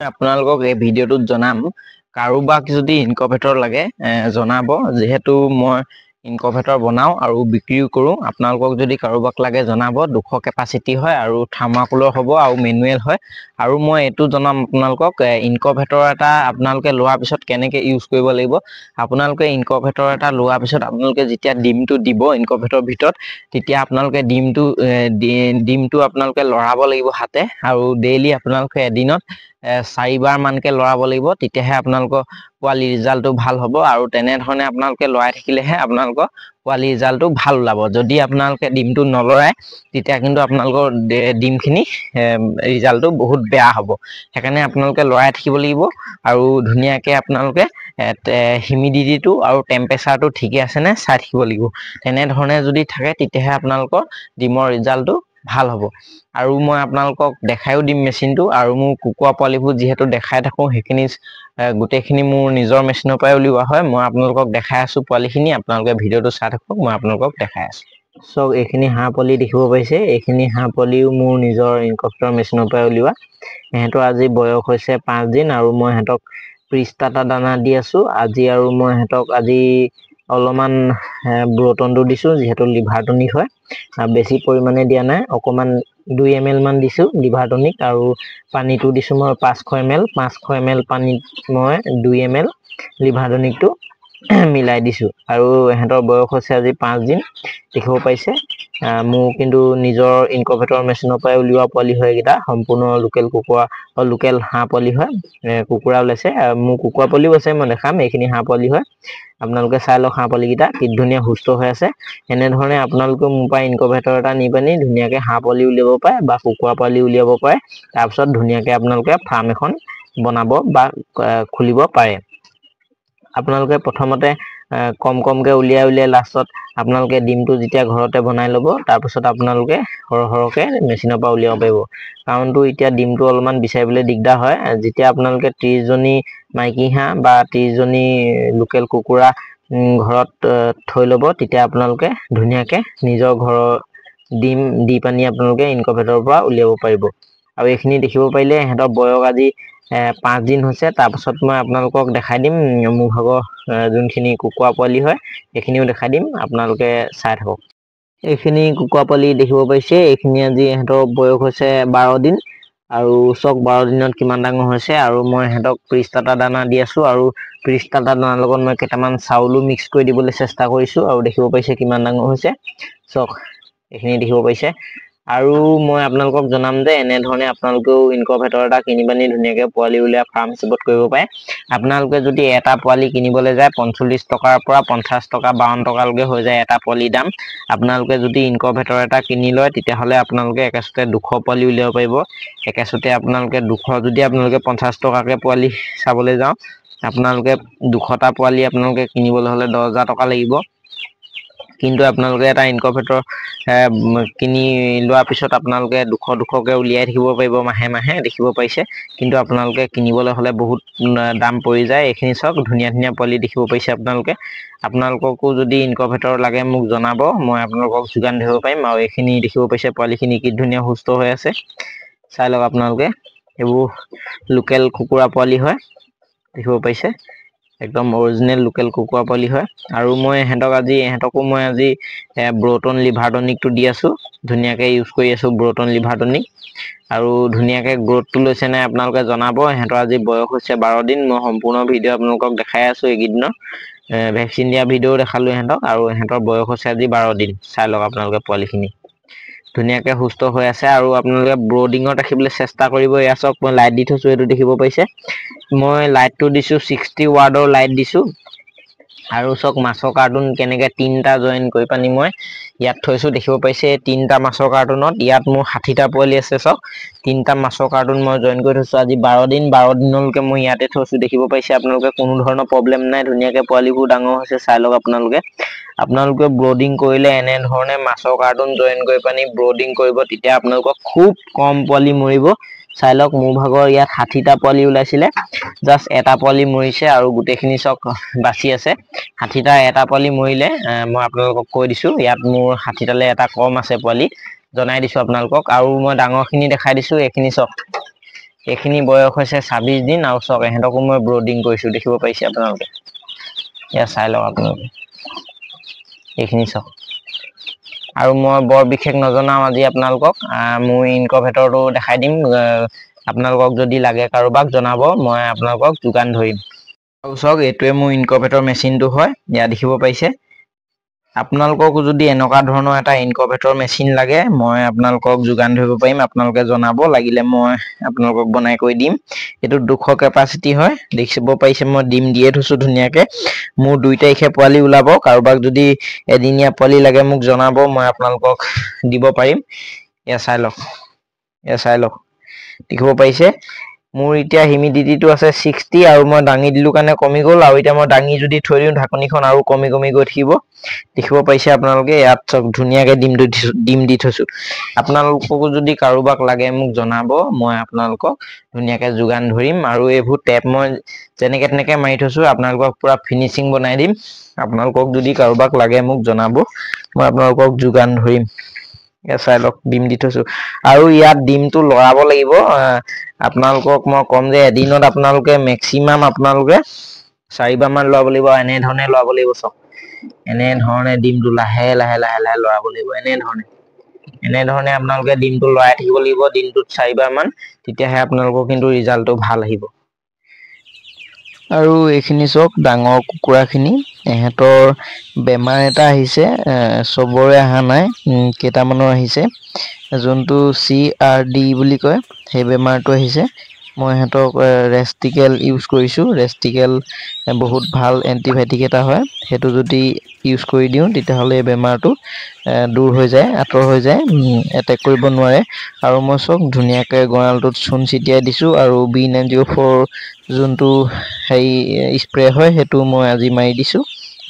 আপোনালোকক এই ভিডিঅ'টোত জনাম কাৰোবাক যদি ইনকুবেটৰ লাগে জনাব যেহেতু মই ইনকুবেটৰ বনাও আৰু বিক্ৰীও কৰোঁ আপোনালোকক যদি কাৰোবাক লাগে জনাব 200 কেপাচিটি হয় আৰু থাৰ্মাকোলৰ হ'ব আৰু মেনুৱেল হয় আৰু মই এটো জনাম আপোনালোকক ইনকুবেটৰ এটা আপোনালোকে লোৱাৰ পিছত কেনেকৈ ইউজ কৰিব লাগিব আপোনালোকে ইনকুবেটৰ এটা লোৱাৰ পিছত আপোনালোকে যেতিয়া ডিমটো দিব ইনকুবেটৰ ভিতৰত তেতিয়া আপোনালোকে ডিমটো আপোনালোকে লৰাব লাগিব হাতে আৰু ডেইলি আপোনালোকে এদিনত 4 বাৰ মানকে লৰাব লাগিব তেতিয়াহে আপোনালোকৰ পোৱালি ৰিজাল্টটো ভাল হ'ব আৰু তেনে ধৰণে আপোনালোকে লৰাই থাকিলেহে আপোনালোকৰ পোৱালি ৰিজাল্টটো ভাল ওলাব যদি আপোনালোকে ডিমটো নলৰাই তেতিয়া কিন্তু আপোনালোকৰ ডিমখিনি ৰিজাল্টটো বহুত বেয়া হ'ব সেইকাৰণে আপোনালোকে লৰাই থাকিব লাগিব আৰু ধুনীয়াকৈ আপোনালোকে হিউমিডিটিটো আৰু টেম্পাৰেচাৰটো ঠিকে আছে নে চাই থাকিব লাগিব তেনে ধৰণে যদি থাকে তেতিয়াহে আপোনালোকৰ ডিমৰ ৰিজাল্টটো ভাল হ'ব আৰু মই আপোনালোকক দেখাইও দিম মেচিনটো আৰু মোৰ কুকুৰা পোৱালিবোৰ যেহেতু দেখাই থাকোঁ সেইখিনি গোটেইখিনি মোৰ নিজৰ মেচিনৰ পৰাই উলিওৱা হয় মই আপোনালোকক দেখাই আছোঁ পোৱালিখিনি আপোনালোকে ভিডিঅ'টো চাই থাকক মই আপোনালোকক দেখাই আছোঁ সব এইখিনি হাঁহ পোৱালি দেখিব পাইছে এইখিনি হাঁহ পোৱালিও মোৰ নিজৰ ইনকুবেটৰ মেচিনৰ পৰাই উলিওৱা সিহঁতৰ আজি বয়স হৈছে 5 দিন আৰু মই সিহঁতক প্ৰিষ্টাটা দানা দি আছোঁ আজি আৰু মই সিহঁতক আজি অলপমান ব্ৰটনটো দিছোঁ যিহেতু লিভাৰ টনিক হয় বেছি পৰিমাণে দিয়া নাই অকণমান 2 ml মান দিছোঁ লিভাৰ টনিক আৰু পানীটো দিছোঁ মই 500 ml পানীত মই 2 ml লিভাৰ টনিকটো মিলাই দিছোঁ আৰু সিহঁতৰ বয়স হৈছে আজি 5 দিন দেখিব পাইছে মোৰ কিন্তু নিজৰ ইনকুবেটৰ মেচিনৰ পৰাই উলিওৱা পোৱালি হয় এইকেইটা সম্পূৰ্ণ লোকেল কুকুৰা লোকেল হাঁহ পোৱালি হয় কুকুৰা ওলাইছে মোৰ কুকুৰা পোৱালিও আছে মই দেখাম এইখিনি হাঁহ পোৱালি হয় আপোনালোকে চাই লওক হাঁহ পোৱালিকেইটা কি ধুনীয়া সুস্থ হৈ আছে এনেধৰণে আপোনালোকে মোৰ পৰা ইনকুবেটৰ এটা নি পানি ধুনীয়াকৈ হাঁহ পোৱালি উলিয়াব পাৰে বা কুকুৰা পোৱালি উলিয়াব পাৰে তাৰপিছত ধুনীয়াকৈ আপোনালোকে ফাৰ্ম এখন বনাব বা খুলিব পাৰে আপোনালোকে প্ৰথমতে কমকৈ উলিয়াই লাষ্টত আপোনালোকে ডিমটো যেতিয়া ঘৰতে বনাই ল'ব তাৰপিছত আপোনালোকে সৰহকৈ মেচিনৰ পৰা উলিয়াব পাৰিব কাৰণটো এতিয়া ডিমটো অলপমান বিচাৰিবলৈ দিগদাৰ হয় যেতিয়া আপোনালোকে 30 জনী মাইকী হাঁহ বা 30 জনী লোকেল কুকুৰা ঘৰত থৈ ল'ব তেতিয়া আপোনালোকে ধুনীয়াকৈ নিজৰ ঘৰৰ ডিম দি পানি আপোনালোকে ইনকুবেটৰৰ পৰা উলিয়াব পাৰিব আৰু এইখিনি দেখিব পাৰিলে সিহঁতৰ বয়স আজি 5 দিন হৈছে তাৰপাছত মই আপোনালোকক দেখাই দিম মোৰ ভাগৰ যোনখিনি কুকুৰা পোৱালি হয় এইখিনিও দেখাই দিম আপোনালোকে চাই থাকক এইখিনি কুকুৰা পোৱালি দেখিব পাইছে এইখিনি আজি সিহঁতৰ বয়স হৈছে 12 দিন আৰু চক 12 দিনত কিমান ডাঙৰ হৈছে আৰু মই সিহঁতক প্ৰিষ্টাটা দানা দি আছোঁ আৰু প্ৰিষ্টাটা দানাৰ লগত মই কেইটামান চাউলো মিক্স কৰি দিবলৈ চেষ্টা কৰিছোঁ আৰু দেখিব পাইছে কিমান ডাঙৰ হৈছে চক এইখিনি দেখিব পাইছে আৰু মই আপোনালোকক জনাম যে এনেধৰণে আপোনালোকেও ইনকুবেটৰ এটা কিনি পানি ধুনীয়াকৈ পোৱালি উলিয়াই ফাৰ্ম হিচাপত কৰিব পাৰে আপোনালোকে যদি এটা পোৱালি কিনিবলৈ যায় 45 টকাৰ পৰা 50 টকা 52 টকালৈকে হৈ যায় এটা পোৱালি দাম আপোনালোকে যদি ইনকুবেটৰ এটা কিনি লয় তেতিয়াহ'লে আপোনালোকে একেচতে 200 পোৱালি উলিয়াব পাৰিব একেচতে আপোনালোকে 200 যদি আপোনালোকে 50 টকাকৈ পোৱালি চাবলৈ যাওঁ আপোনালোকে 200টা পোৱালি আপোনালোকে কিনিবলৈ হ'লে 10,000 টকা লাগিব কিন্তু আপোনালোকে এটা ইনকুবেটৰ কিনি লোৱাৰ পিছত আপোনালোকে 200কৈ উলিয়াই থাকিব পাৰিব মাহে মাহে দেখিব পাইছে কিন্তু আপোনালোকে কিনিবলৈ হ'লে বহুত দাম পৰি যায় এইখিনি চাওক ধুনীয়া পোৱালি দেখিব পাইছে আপোনালোককো যদি ইনকুবেটৰ লাগে মোক জনাব মই আপোনালোকক যোগান ধৰিব পাৰিম আৰু এইখিনি দেখিব পাইছে পোৱালিখিনি কি ধুনীয়া সুস্থ হৈ আছে চাই লওক আপোনালোকে এইবোৰ লোকেল কুকুৰা পোৱালি হয় দেখিব পাইছে একদম অৰিজিনেল লোকেল কুকুৰা পোৱালি হয় আৰু মই ইহঁতকো মই আজি ব্ৰটন লিভাৰ টনিকটো দি আছোঁ ধুনীয়াকৈ ইউজ কৰি আছোঁ ব্ৰটন লিভাৰ টনিক আৰু ধুনীয়াকৈ গ্ৰোথটো লৈছে নাই আপোনালোকে জনাব সিহঁতৰ আজি বয়স হৈছে 12 দিন মই সম্পূৰ্ণ ভিডিঅ' আপোনালোকক দেখাই আছোঁ এইকেইদিনৰ ভেকচিন দিয়া ভিডিঅ'ও দেখালোঁ সিহঁতক আৰু সিহঁতৰ বয়স হৈছে আজি 12 দিন চাই লওক আপোনালোকে পোৱালিখিনি ধুনীয়াকৈ সুস্থ হৈ আছে আৰু আপোনালোকে ব্ৰডিঙত ৰাখিবলৈ চেষ্টা কৰিব এয়া চাওক মই লাইট দি থৈছোঁ এইটো দেখিব পাইছে মই লাইটটো দিছোঁ 60 ৱাৰ্ডৰ লাইট দিছোঁ আৰু চক মাছৰ কাৰ্টুন কেনেকৈ 3টা জইন কৰি পানি মই ইয়াত থৈছোঁ দেখিব পাইছে 3টা মাছৰ কাৰ্টুনত ইয়াত মোৰ 60টা পোৱালি আছে চক 3টা মাছৰ কাৰ্টুন মই জইন কৰি থৈছোঁ আজি 12 দিনলৈকে মই ইয়াতে থৈছোঁ দেখিব পাইছে আপোনালোকে কোনো ধৰণৰ প্ৰব্লেম নাই ধুনীয়াকৈ পোৱালিবোৰ ডাঙৰ হৈছে চাই লওক আপোনালোকে ব্ৰডিং কৰিলে এনেধৰণে মাছৰ কাৰ্টুন জইন কৰি পানি ব্ৰডিং কৰিব তেতিয়া আপোনালোকক খুব কম পোৱালি মৰিব চাই লওক মোৰ ভাগৰ ইয়াত 60টা পোৱালি ওলাইছিলে জাস্ট এটা পোৱালি মৰিছে আৰু গোটেইখিনি চক বাচি আছে 60টা এটা পোৱালি মৰিলে মই আপোনালোকক কৈ দিছো ইয়াত মোৰ 60টালে এটা কম আছে পোৱালি জনাই দিছো আপোনালোকক আৰু মই ডাঙৰখিনি দেখাই দিছো এইখিনি চক এইখিনি বয়স হৈছে 26 দিন আৰু চক এহেঁতকো মই ব্ৰডিং কৰিছো দেখিব পাইছে আপোনালোকে ইয়া চাই লওক আপোনালোকে এইখিনি চক আৰু মই বৰ বিশেষ নজনাও আজি আপোনালোকক মই ইনকভেটৰটো দেখাই দিম আপোনালোকক যদি লাগে কাৰোবাক জনাব মই আপোনালোকক যোগান ধৰিম আৰু চক এইটোৱে মোৰ ইনকভেটৰ মেচিনটো হয় ইয়া দেখিব পাইছে আপোনালোকক যদি এনেকুৱা ধৰণৰ এটা ইনকভেটৰ মেচিন লাগে মই আপোনালোকক যোগান ধৰিব পাৰিম আপোনালোকে জনাব লাগিলে মই আপোনালোকক বনাই কৈ দিম এটো 200 কেপাসিটি হয় দেখিব পাইছে মই ডিম দিয়ে থৈছো ধুনিয়াকে মোৰ 2 তাৰিখে পোৱালি ওলাব কাৰোবাক যদি এদিনিয়া পোৱালি লাগে মোক জনাব মই আপোনালোকক দিব পাৰিম এ চাই লওক দেখিব পাইছে মোৰ এতিয়া হিউমিডিটিটো আছে 60 আৰু মই ডাঙি দিলু কাৰণে কমি গল আৰু এতিয়া মই ডাঙি যদি থৈ দিও ঢাকনিখন আৰু কমি গৈ থাকিব দেখিব পাইছে আপোনালোকে ইয়াত চক ধুনিয়াকে ডিম দি থৈছো আপোনালোককো যদি কাৰোবাক লাগে মোক জনাব মই আপোনালোকক ধুনিয়াকে যোগান ধৰিম আৰু এইবোৰ টেপ মই যেনেকে তেনেকে মাৰি থৈছো আপোনালোকক পুৰা ফিনিশিং বনাই দিম আপোনালোকক যদি কাৰোবাক লাগে মোক জনাব মই আপোনালোকক যোগান ধৰিম এ চাই লওক ডিম দি থৈছো আৰু ইয়াত ডিমটো লৰাব লাগিব আপোনালোকক মই কম যে এদিনত আপোনালোকে ম্যাক্সিমাম আপোনালোকে 4 বাৰ মান লৰাব লাগিব এনে ধৰণে লৰাব লাগিব চক এনে ধৰণে ডিমটো লাহে লাহে লৰাব লাগিব এনে ধৰণে আপোনালোকে ডিমটো লৰাই থাকিব লাগিব দিনটোত 4 বাৰ মান তেতিয়াহে আপোনালোকৰ কিন্তু ৰিজাল্টটো ভাল আহিব আৰু এইখিনি চক ডাঙৰ কুকুৰাখিনি এহেতৰ বেমাৰ এটা আহিছে সবৰে আহা নাই কেটামানৰ আহিছে যোনটো CRD বুলি কয় সেই বেমাৰটো আহিছে মই হেতক ৰেষ্টিকেল ইউজ কৰিছো ৰেষ্টিকেল বহুত ভাল এন্টিবায়োটিক এটা হয় হেতু যদি ইউজ কৰি দিও তেতিয়া হলে বেমাৰটো দূৰ হৈ যায় আতৰ হৈ যায় এটেক কৰিব নোৱাৰে আৰু মই চক ধুনিয়াকে গৰালটোত চুন ছিটিয়াই দিছো আৰু B904 যোনটো হেই স্প্ৰে হয় হেতু মই আজি মাৰি দিছো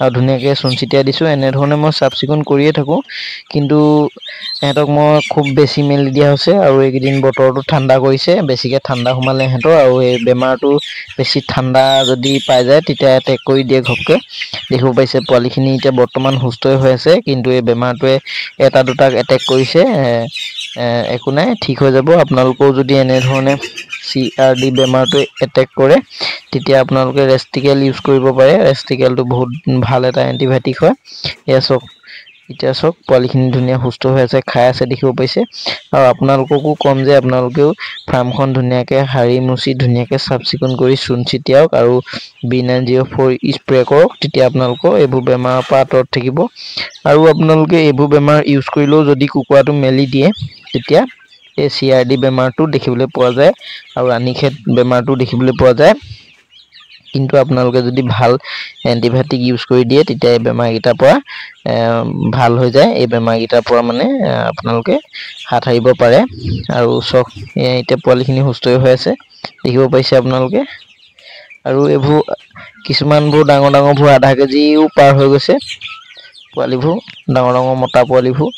আৰু ধুনিয়াকে চুন ছিটিয়াই দিছো এনে ধৰণে মই সাবচিকুন কৰিয়ে থাকো কিন্তু হেতক মই খুব বেছি মেলি দিয়া হৈছে আৰু এইদিন বতৰটো ঠাণ্ডা কৰিছে বেছিকে ঠাণ্ডা সোমালে হেতৰ আৰু এই বেমাৰটো বেছি ঠাণ্ডা যদি পাই যায় তেতিয়া এটেক কৰি দিয়ে ঘপকে দেখিব পাইছে পোৱালিখিনি এতিয়া বৰ্তমান সুস্থ হৈ আছে কিন্তু এই বেমাৰটোৱে এটা দুটাক এটেক কৰিছে একো নাই ঠিক হৈ যাব আপোনালোকও যদি এনে ধৰণে CRD বেমাৰটো এটেক কৰে তেতিয়া আপোনালোকে ৰেষ্টিকেল ইউজ কৰিব পাৰে ৰেষ্টিকেলটো বহুত ভাল এটা এন্টিবায়োটিক হয় এয়া চক এতিয়া চক পোৱালিখিনি ধুনিয়া সুস্থ হৈ আছে খাই আছে দেখিব পাইছে আৰু আপোনালোককো কম যে আপোনালোকেও ফাৰ্মখন ধুনিয়াকে হাৰি মুছি ধুনিয়াকে সাবচিকুন কৰি চুন ছিটিয়াওক আৰু B904 স্প্ৰে কৰক তেতিয়া আপোনালোকৰ এইবোৰ বেমাৰৰ পৰা আঁতৰত থাকিব আৰু আপোনালোকে এইবোৰ বেমাৰ ইউজ কৰিলেও যদি কুকুৰাটো মেলি দিয়ে তেতিয়া এই CRD বেমাৰটো দেখিবলৈ পোৱা যায় আৰু আনিখেত বেমাৰটো দেখিবলৈ পোৱা যায় কিন্তু আপোনালোকে যদি ভাল এন্টিবায়োটিক ইউজ কৰি দিয়ে তেতিয়া এই বেমাৰ গিটাৰ পৰা ভাল হৈ যায় এই বেমাৰ গিটাৰ পৰা মানে আপোনালোকে হাত হাৰিব পাৰে আৰু চক এতিয়া পোৱালিখিনি সুস্থ হৈ আছে দেখিব পাইছে আপোনালোকে আৰু এইবোৰ কিছুমানবোৰ ডাঙৰ ভু আধা কেজিও পাৰ হৈ গৈছে পোৱালিবোৰ ডাঙৰ মতা পোৱালিবোৰ